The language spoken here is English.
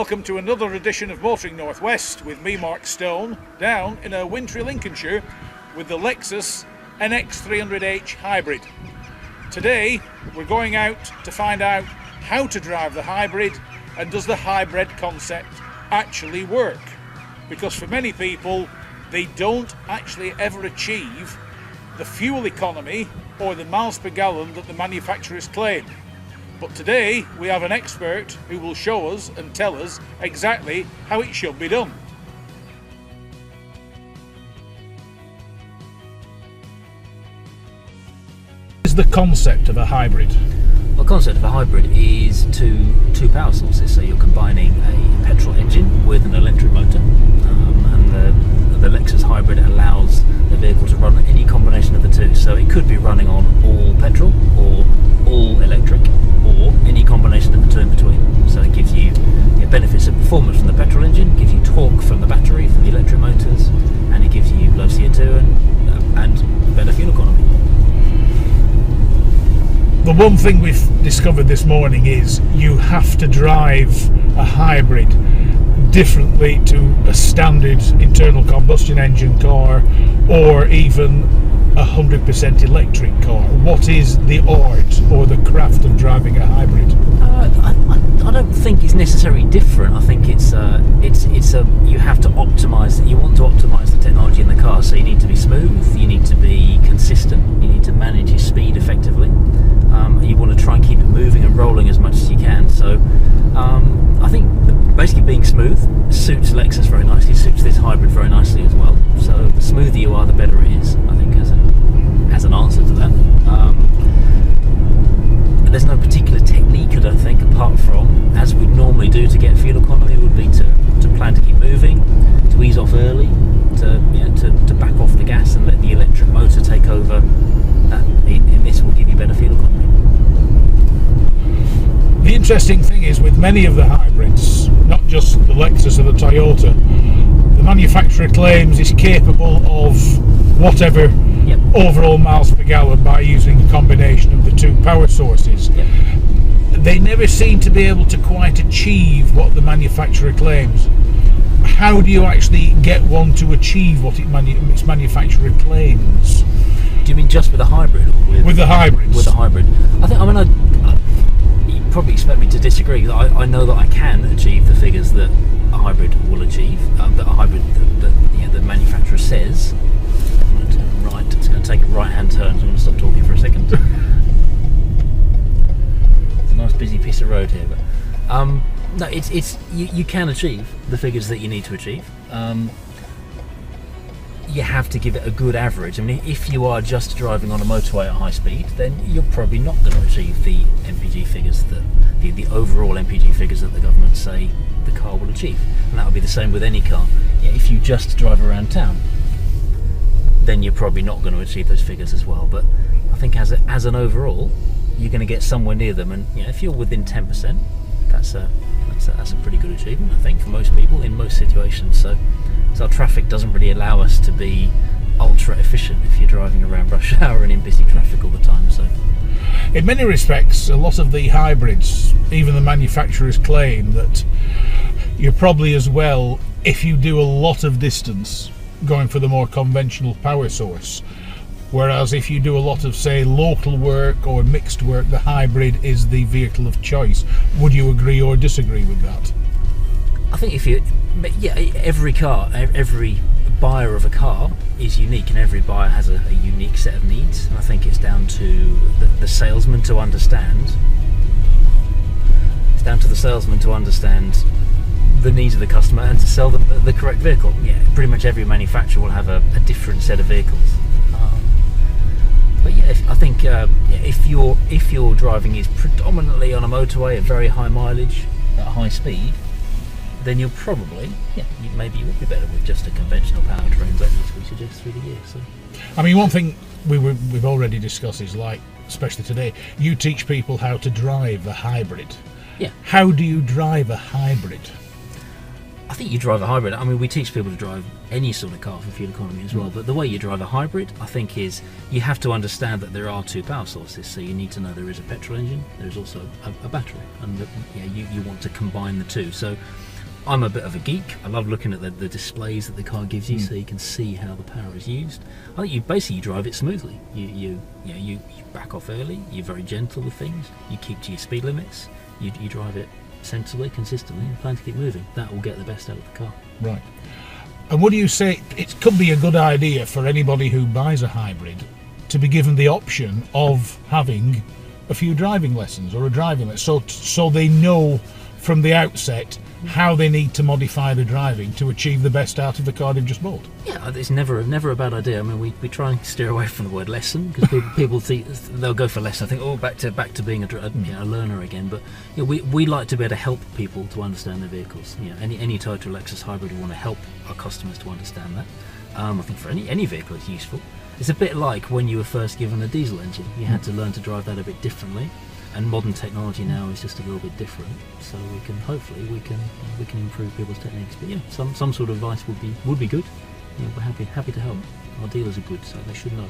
welcome to another edition of Motoring Northwest with me, Mark Stone, down in a wintry Lincolnshire with the Lexus NX300H Hybrid. Today we're going out to find out how to drive the hybrid and does the hybrid concept actually work, because for many people they don't actually ever achieve the fuel economy or the miles per gallon that the manufacturers claim. But today we have an expert who will show us and tell us exactly how it should be done. What is the concept of a hybrid? The concept of a hybrid is two power sources. So you're combining a petrol engine with an electric motor, and the Lexus hybrid allows the vehicle to run any combination of the two. So it could be running on all petrol or all electric, or any combination of the two in between. So it gives you benefits of performance from the petrol engine, gives you torque from the battery, from the electric motors, and it gives you low CO2 and better fuel economy. The one thing we've discovered this morning is you have to drive a hybrid differently to a standard internal combustion engine car or even 100% electric car. What is the art or the craft of driving a hybrid? I don't think it's necessarily different. I think it's you have to optimise. You want to optimise the technology in the car, so you need to be smooth. You need to be consistent. You need to manage your speed effectively. You want to try and keep it moving and rolling as much as you can. So I think basically being smooth suits Lexus very nicely. Suits this hybrid very nicely as well. So the smoother you are, the better it is, I think, as an answer to that. There's no particular technique, I don't think, apart from, as we normally do to get fuel economy, would be to plan to keep moving, to ease off early, to back off the gas and let the electric motor take over. And this will give you better fuel economy. The interesting thing is, with many of the hybrids, not just the Lexus or the Toyota, the manufacturer claims it's capable of whatever overall miles per gallon by using a combination of the two power sources. They never seem to be able to quite achieve what the manufacturer claims. How do you actually get one to achieve what its manufacturer claims? Do you mean just with a hybrid? Or with the hybrids? With a hybrid. You probably expect me to disagree, because I know that I can achieve the figures that a hybrid will achieve, that a hybrid the manufacturer says. I'm going to turn right. It's going to take a right-hand turn, so I'm going to stop talking for a second. It's a nice busy piece of road here, but no, you can achieve the figures that you need to achieve. You have to give it a good average. I mean, if you are just driving on a motorway at high speed, then you're probably not going to achieve the MPG figures, the overall MPG figures that the government say the car will achieve. And that would be the same with any car. If you just drive around town, then you're probably not going to achieve those figures as well. But I think as an overall, you're going to get somewhere near them. And if you're within 10%, that's a pretty good achievement, I think, for most people in most situations. So our traffic doesn't really allow us to be ultra efficient if you're driving around rush hour and in busy traffic all the time. So in many respects, a lot of the hybrids, even the manufacturers, claim that you're probably as well, if you do a lot of distance, going for the more conventional power source, whereas if you do a lot of, say, local work or mixed work, the hybrid is the vehicle of choice. Would you agree or disagree with that? I think every buyer of a car is unique, and every buyer has a unique set of needs, and I think it's down to the salesman to understand. It's down to the salesman to understand the needs of the customer and to sell them the correct vehicle. Pretty much every manufacturer will have a different set of vehicles. But I think if your driving is predominantly on a motorway at very high mileage at high speed, then you'll probably, maybe you would be better with just a conventional powertrain, but as we suggest through the year. So, I mean, one thing we've already discussed is, like, especially today, you teach people how to drive a hybrid. How do you drive a hybrid? I think you drive a hybrid. I mean, we teach people to drive any sort of car for fuel economy as well, but the way you drive a hybrid, I think, is you have to understand that there are two power sources. So you need to know there is a petrol engine, there is also a battery, and you want to combine the two. So I'm a bit of a geek. I love looking at the displays that the car gives you, so you can see how the power is used. I think you drive it smoothly. You back off early. You're very gentle with things. You keep to your speed limits. You drive it sensibly, consistently, and plan to keep moving. That will get the best out of the car. Right. And what do you say? It could be a good idea for anybody who buys a hybrid to be given the option of having a few driving lessons or a driving lesson, so they know from the outset how they need to modify the driving to achieve the best out of the car they've just bought. Yeah, it's never a bad idea. I mean, we try and steer away from the word lesson, because people think they'll go for lesson. I think, back to being a learner again. But we like to be able to help people to understand their vehicles. Any Toyota Lexus hybrid, we want to help our customers to understand that. I think for any vehicle it's useful. It's a bit like when you were first given a diesel engine. You had to learn to drive that a bit differently. And modern technology now is just a little bit different, so we can improve people's techniques. But some sort of advice would be good. We're happy to help. Our dealers are good, so they should know.